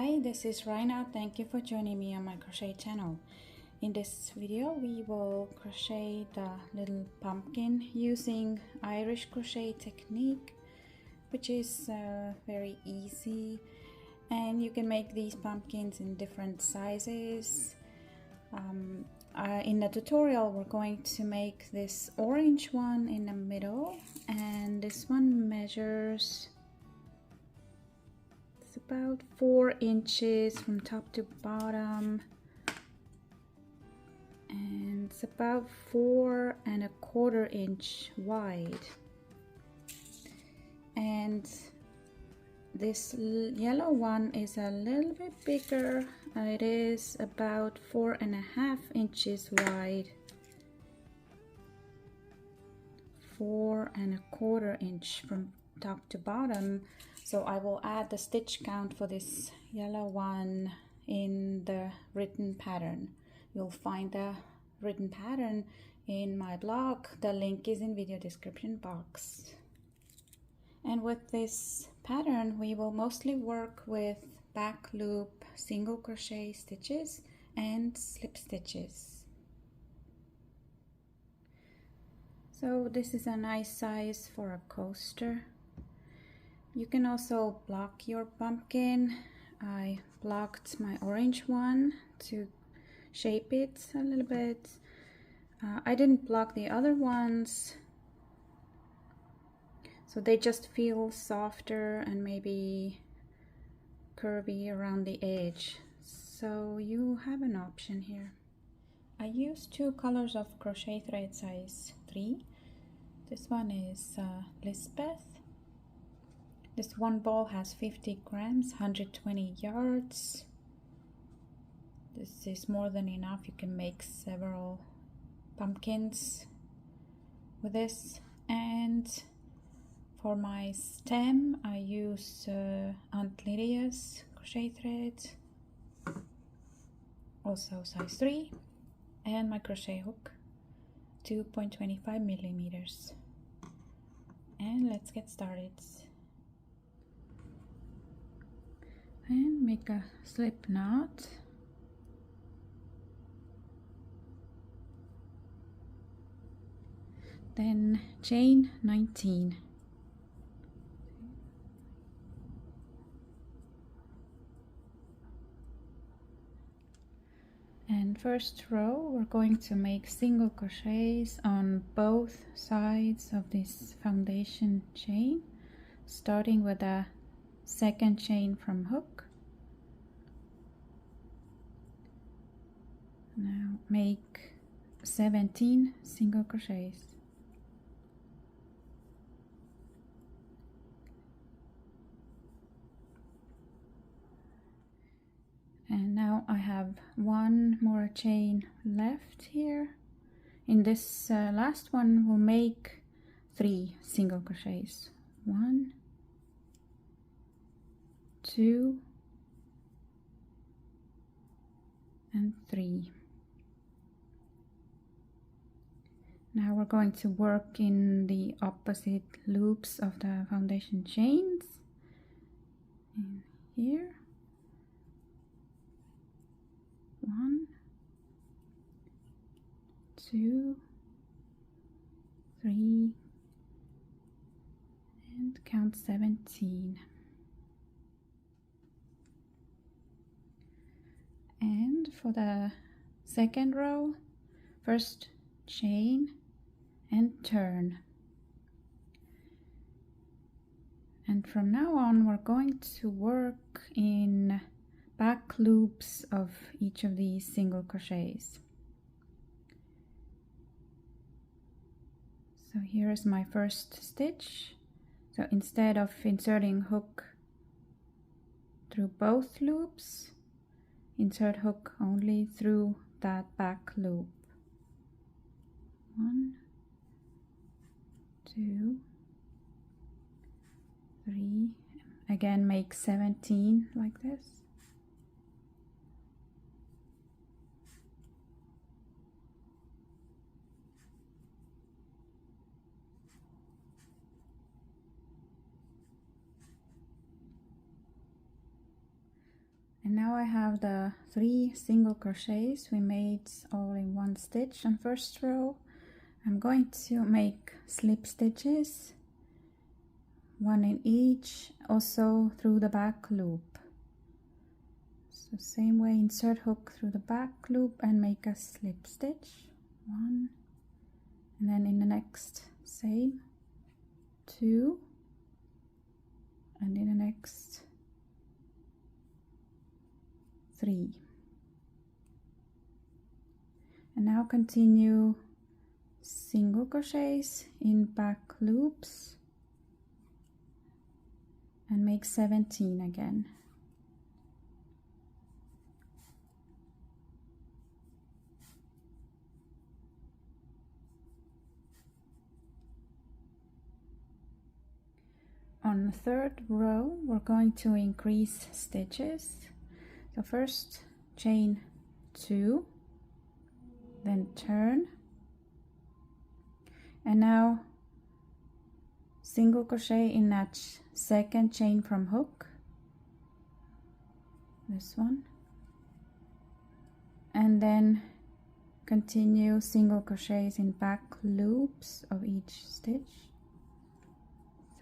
Hi, this is Raina. Thank you for joining me on my crochet channel. In this video we will crochet the little pumpkin using Irish crochet technique, which is very easy, and you can make these pumpkins in different sizes. In the tutorial we're going to make this orange one in the middle, and this one measures about 4 inches from top to bottom, and it's about 4¼ inch wide. And this yellow one is a little bit bigger. It is about 4½ inches wide, 4¼ inch from top to bottom. So I will add the stitch count for this yellow one in the written pattern. You'll find the written pattern in my blog. The link is in video description box. And with this pattern we will mostly work with back loop single crochet stitches and slip stitches. So this is a nice size for a coaster. You can also block your pumpkin. I blocked my orange one to shape it a little bit. I didn't block the other ones, so they just feel softer and maybe curvy around the edge. So you have an option here. I used 2 colors of crochet thread size 3. This one is Lisbeth. This one ball has 50 grams, 120 yards. This is more than enough. You can make several pumpkins with this. And for my stem I use Aunt Lydia's crochet thread, also size 3, and my crochet hook 2.25 millimeters. And let's get started. And make a slip knot. Then chain 19. And first row we're going to make single crochets on both sides of this foundation chain, starting with a second chain from hook. Now make 17 single crochets. And now I have one more chain left here. In this last one we'll make 3 single crochets. 1, 2, and 3. Now we're going to work in the opposite loops of the foundation chains. In here, 1, 2, 3, and count 17. And for the second row, first chain and turn. And from now on we're going to work in back loops of each of these single crochets. So here is my first stitch. So instead of inserting hook through both loops, insert hook only through that back loop. 1, 2, 3. Again, make 17 like this. And now I have the 3 single crochets we made all in one stitch on first row. I'm going to make slip stitches, 1 in each, also through the back loop. So same way, insert hook through the back loop and make a slip stitch, 1, and then in the next same, 2, and in the next 3. And now continue single crochets in back loops and make 17 again. On the third row, we're going to increase stitches. So first chain 2, then turn, and now single crochet in that second chain from hook, this one, and then continue single crochets in back loops of each stitch,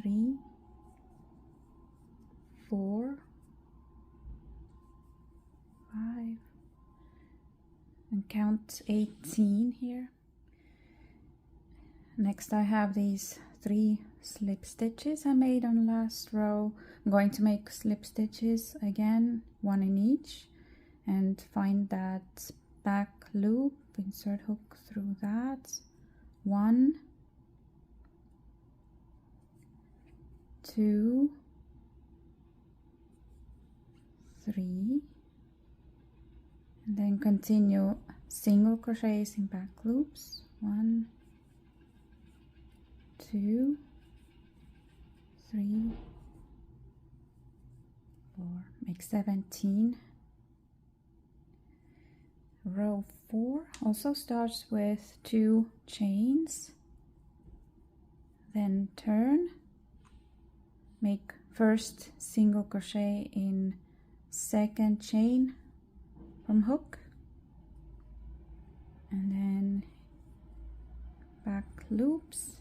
3, 4, 5, and count 18 here. Next I have these 3 slip stitches I made on the last row. I'm going to make slip stitches again, 1 in each, and find that back loop, insert hook through that, 1, 2, 3, and then continue single crochets in back loops, 1, 2, 3, 4, make 17. Row 4 also starts with 2 chains, then turn, make first single crochet in second chain from hook, and then back loops.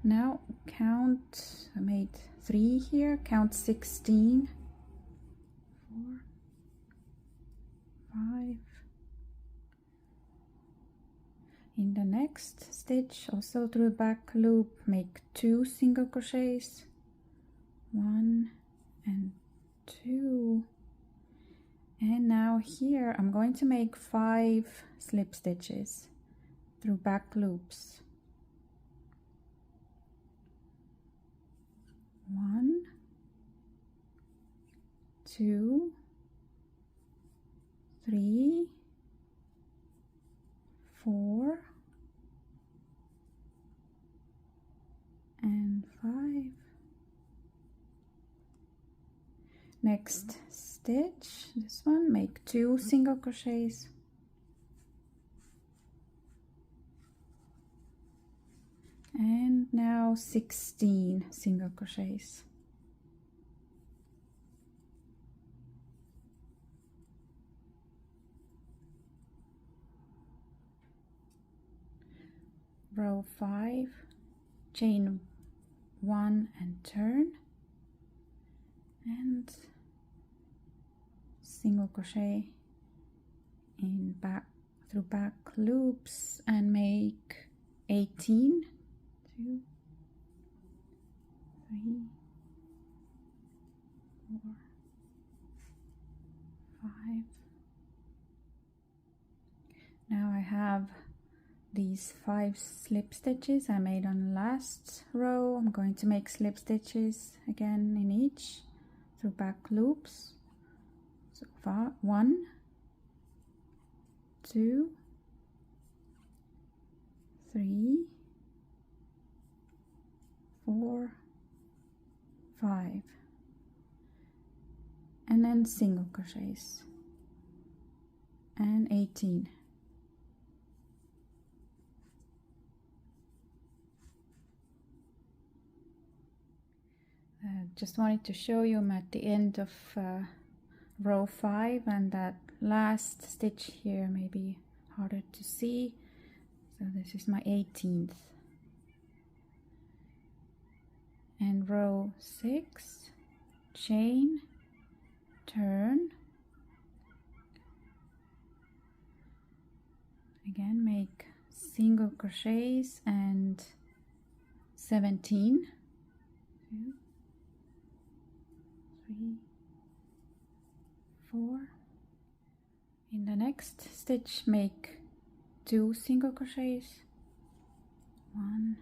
Now count, I made 3 here, count 16, 4, 5. In the next stitch, also through the back loop, make 2 single crochets, 1 and 2. And now here I'm going to make 5 slip stitches through back loops. 1, 2, 3, 4, and 5. Next stitch, this one, make 2 single crochets, and now 16 single crochets. Row 5, chain 1 and turn, and single crochet in back through back loops and make 18. 2, 3, 4, 5. Now I have these 5 slip stitches I made on the last row. I'm going to make slip stitches again in each through back loops. So 1, 2, 3, 4, 5, and then single crochets, and 18. Just wanted to show you I'm at the end of row 5, and that last stitch here may be harder to see. So this is my 18th. And row 6, chain, turn, again make single crochets and 17, 2, 3, 4. In the next stitch make 2 single crochets, 1,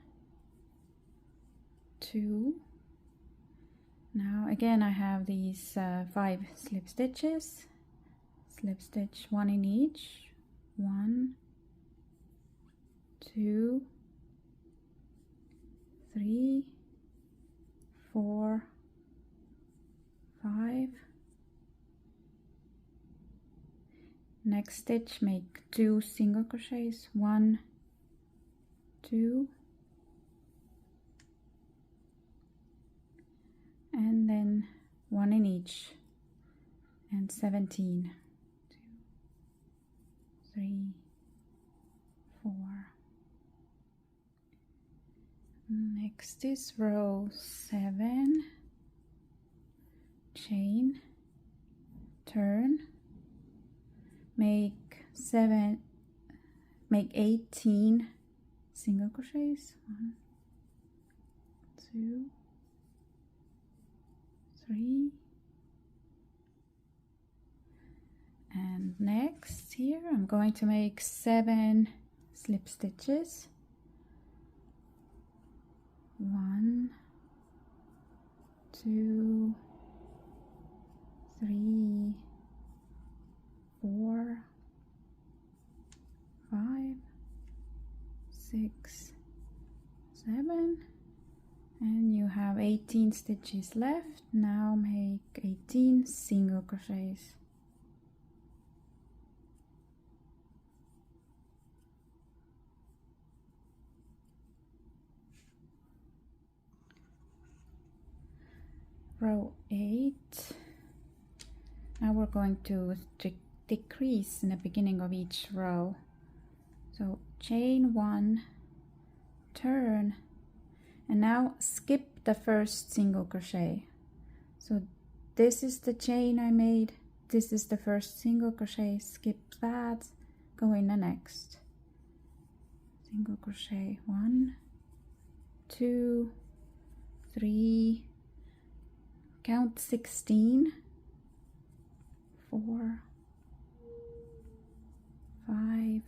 2. Now again I have these 5 slip stitches, slip stitch 1 in each, 1, 2, 3, 4, 5. Next stitch make 2 single crochets, 1, 2, and then 1 in each, and 17, 2, 3, 4. Next is row 7, chain, turn, make 18 single crochets, 1, 2, 3, and next here I'm going to make 7 slip stitches, 1, 2, 3, 4, 5, 6, 7, and you have 18 stitches left. Now make 18 single crochets. Row 8. Now we're going to decrease in the beginning of each row. So chain 1, turn, and now skip the first single crochet. So this is the chain I made, this is the first single crochet, skip that, go in the next. Single crochet, 1, 2, 3, count 16, 4, 5.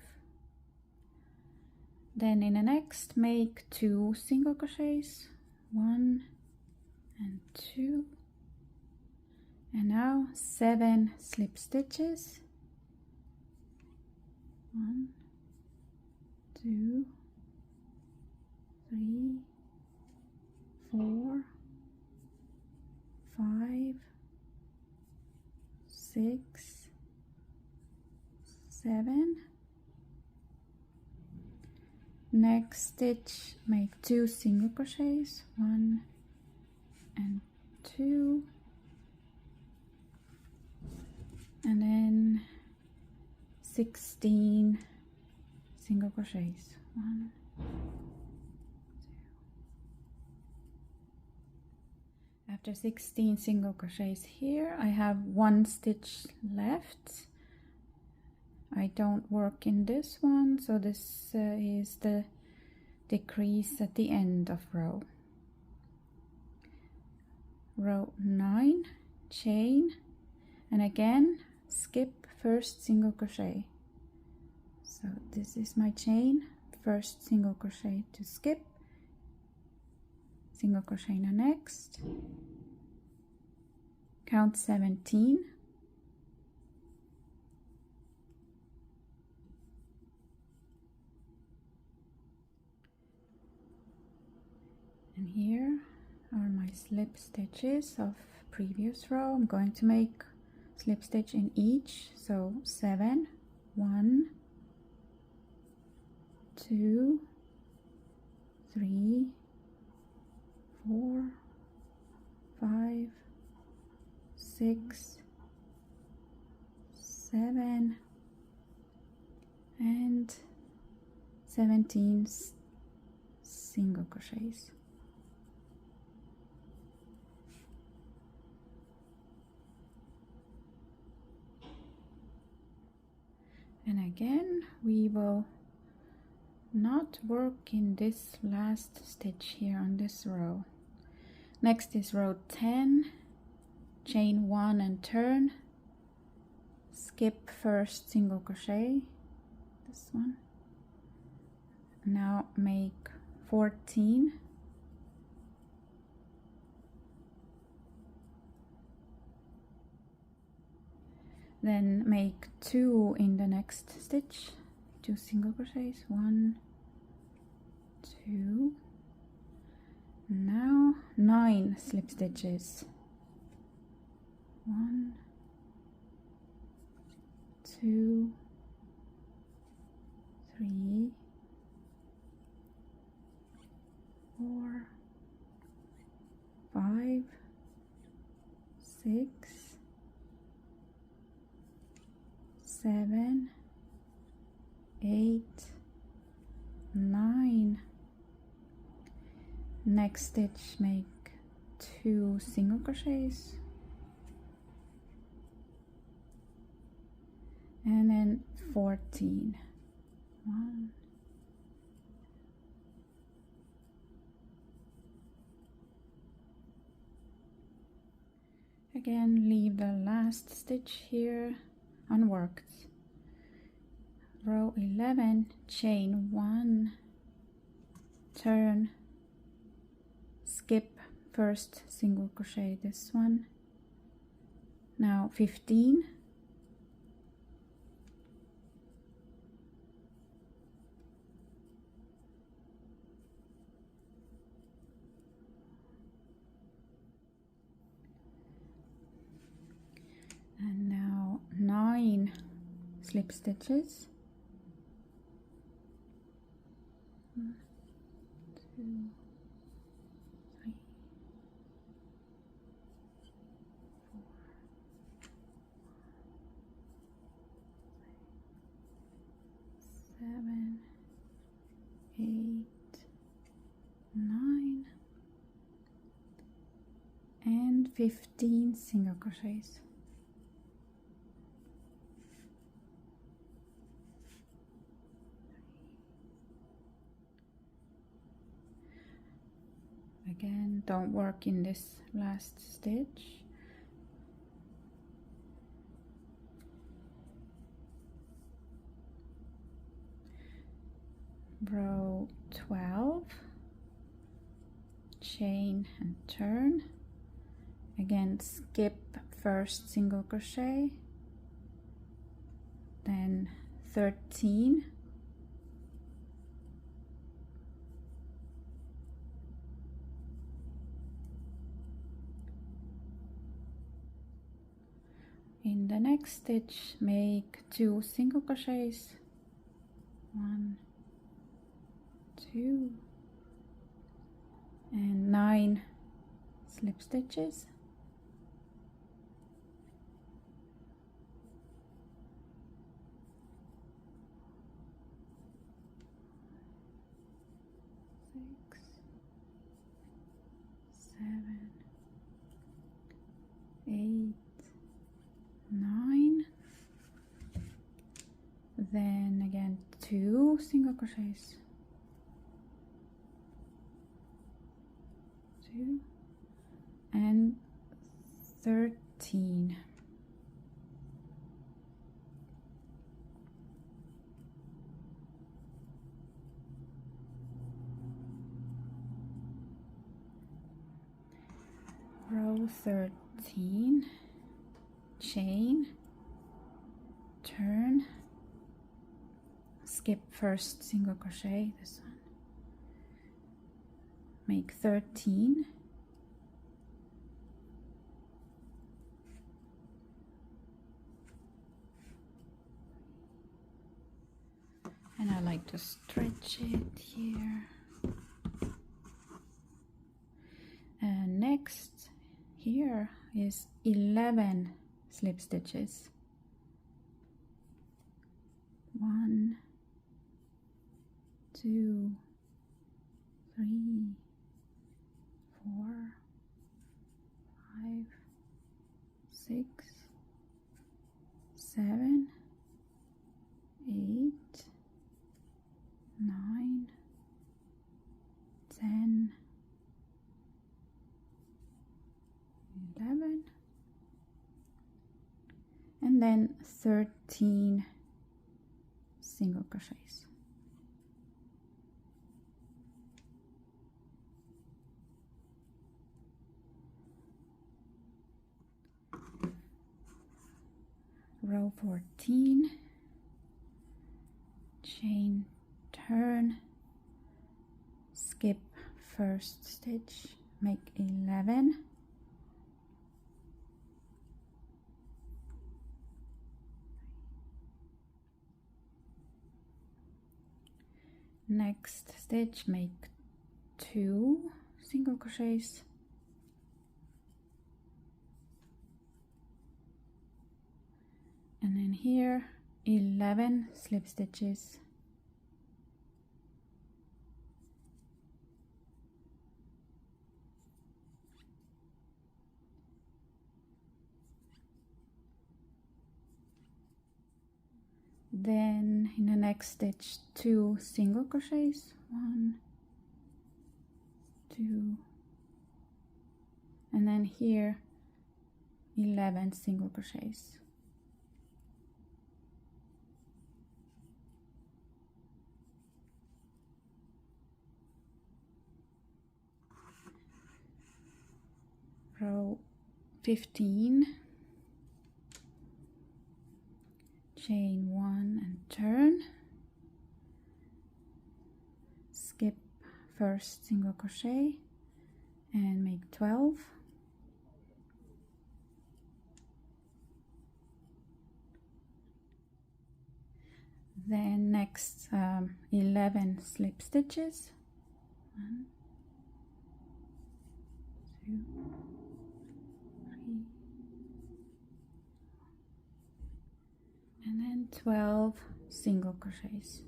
Then in the next make 2 single crochets, 1 and 2, and now 7 slip stitches, 1, 2, 3, 4, 5, 6, 7. Next stitch make 2 single crochets, 1 and 2, and then 16 single crochets, 1, 2. After 16 single crochets here, I have 1 stitch left. I don't work in this one, so this is the decrease at the end of row. Row 9, chain, and again skip first single crochet. So this is my chain, first single crochet to skip, single crochet in the next, count 17, and here are my slip stitches of previous row. I'm going to make slip stitch in each, so 7, 1, 2, 3, 4, 5, 6, 7, and 17 single crochets. And again, we will not work in this last stitch here on this row. Next is row 10, chain 1 and turn, skip first single crochet, this one. Now make 14, then make 2 in the next stitch, 2 single crochets, 1, 2, now 9 slip stitches, 1, 2, 3, 4, 5, 6, 7, 8, 9. Next stitch, make 2 single crochets, and then 14. 1, again, leave the last stitch here unworked. Row 11, chain 1, turn, skip first single crochet, this one. Now 15, and now 9 slip stitches, 1, 2, 3, 4, 7, 8, 9, and 15 single crochets. Again, don't work in this last stitch. Row 12, chain and turn, again skip first single crochet, then 13, in the next stitch make 2 single crochets, 1, 2, and 9 slip stitches, six, 7, 8, 9, then again 2 single crochets, 2, and 13. Row 13, chain, turn, skip first single crochet, this one, make 13, and I like to stretch it here. And next here is 11 slip stitches. 1, 2, 3, 4, 5, 6, 7, 8, 9, 10, 11, and then 13 single crochets. Row 14, chain, turn, skip first stitch, make 11, next stitch make 2 single crochets, and then here 11 slip stitches, then in the next stitch 2 single crochets, 1, 2, and then here 11 single crochets. Row 15, chain 1 and turn, skip first single crochet and make 12, then next 11 slip stitches, 1, 2, 3, and then 12 single crochets.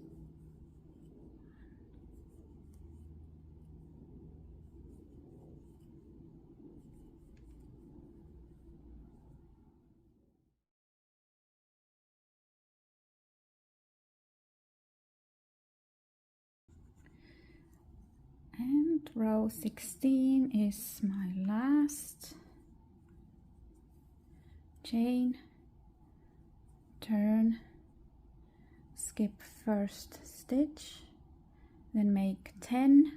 And row 16 is my last. Chain, turn, skip first stitch, then make 10,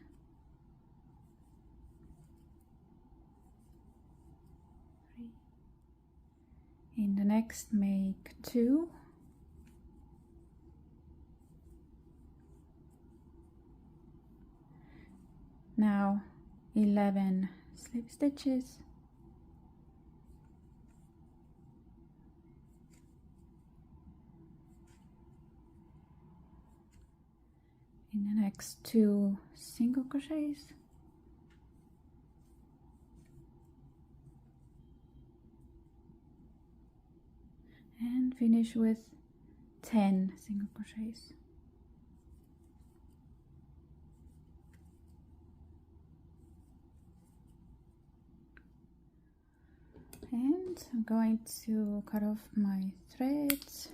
in the next make 2, now 11 slip stitches, in the next 2 single crochets, and finish with 10 single crochets. And I'm going to cut off my threads,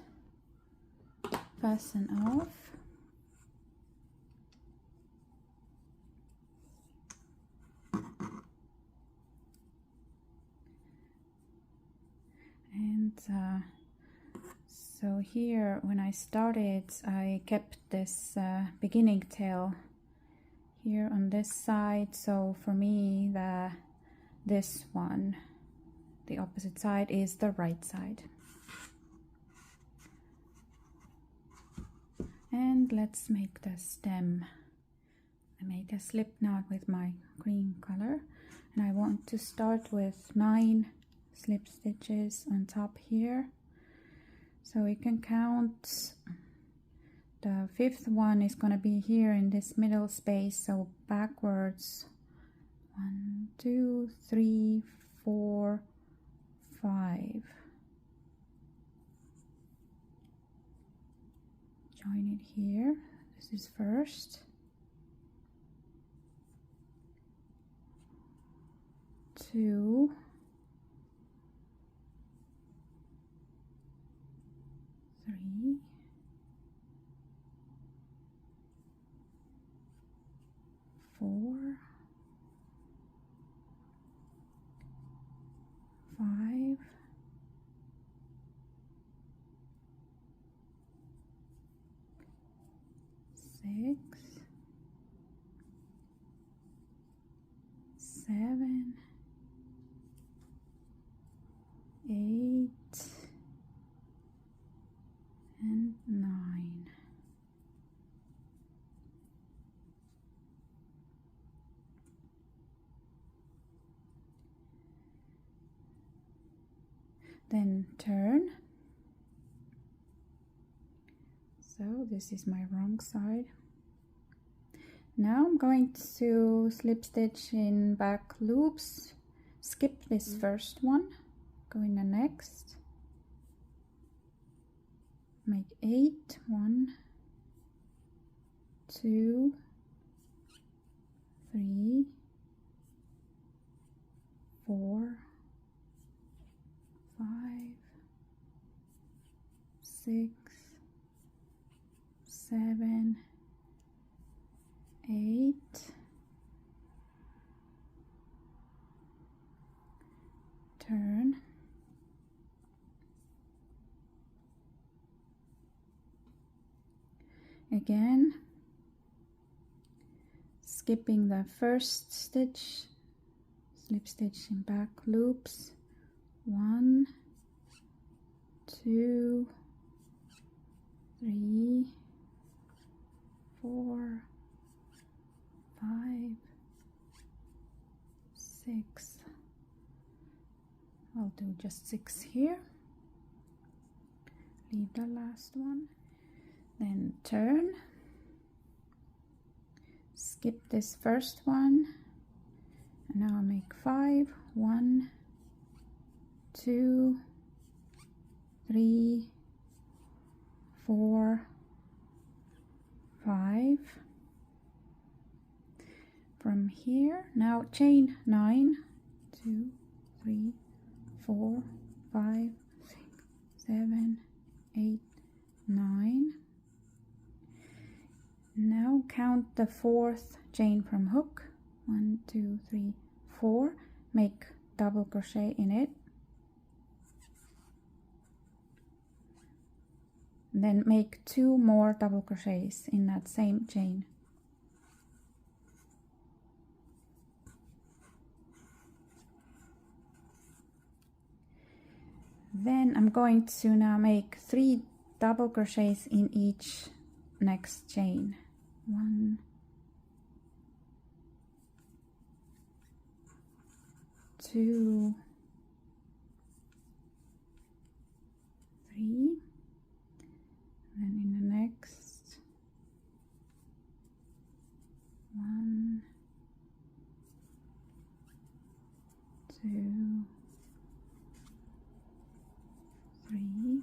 fasten off, and so here when I started I kept this beginning tail here on this side, so for me this one, the opposite side, is the right side. And let's make the stem. I made a slip knot with my green color, and I want to start with 9 slip stitches on top here, so we can count. The 5th one is going to be here in this middle space, so backwards 1, 2, 3, 4, 5. Join it here. This is first. 2, 3, 4, 5, 6, 7, 8, and 9. Then turn. So this is my wrong side. Now I'm going to slip stitch in back loops, skip this first one, go in the next, make 8, 1, 2, 3, 4, 5, 6, 7, 8, turn, again, skipping the first stitch, slip stitch in back loops, 1, 2, 3, 4, 5, 6. I'll do just 6 here. Leave the last one. Then turn. Skip this first one. And now I'll make 5. 1, 2, 3, 4, 5. From here, now chain 9, 2, 3, 4, 5, 6, 7, 8, 9. Now count the 4th chain from hook. 1, 2, 3, 4. Make double crochet in it. Then make 2 more double crochets in that same chain. Then I'm going to now make 3 double crochets in each next chain. 1, 2, 3, then in the next 1, 2, 3,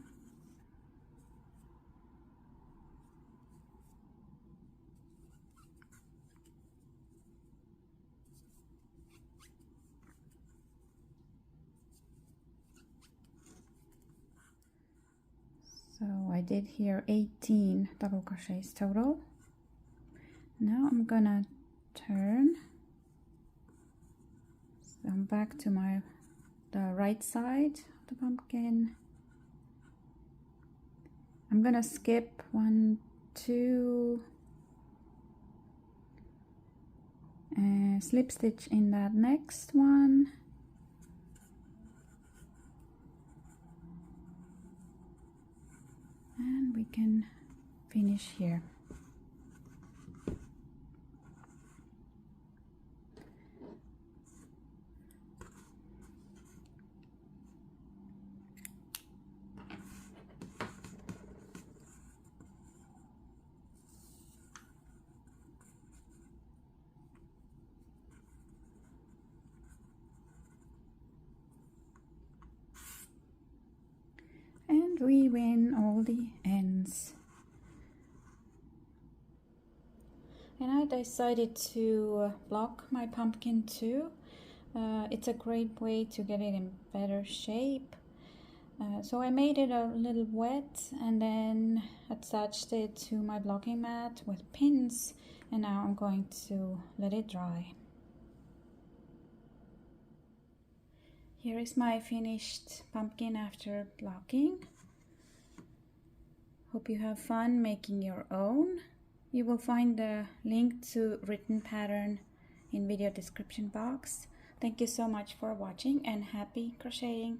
so I did here 18 double crochets total. Now I'm gonna turn, so I'm back to the right side of the pumpkin. I'm gonna skip 1, 2, slip stitch in that next one, and we can finish here. and weave in all the ends. And I decided to block my pumpkin too. It's a great way to get it in better shape. So I made it a little wet and then attached it to my blocking mat with pins, and now I'm going to let it dry. Here is my finished pumpkin after blocking. Hope you have fun making your own. You will find the link to written pattern in video description box. Thank you so much for watching and happy crocheting!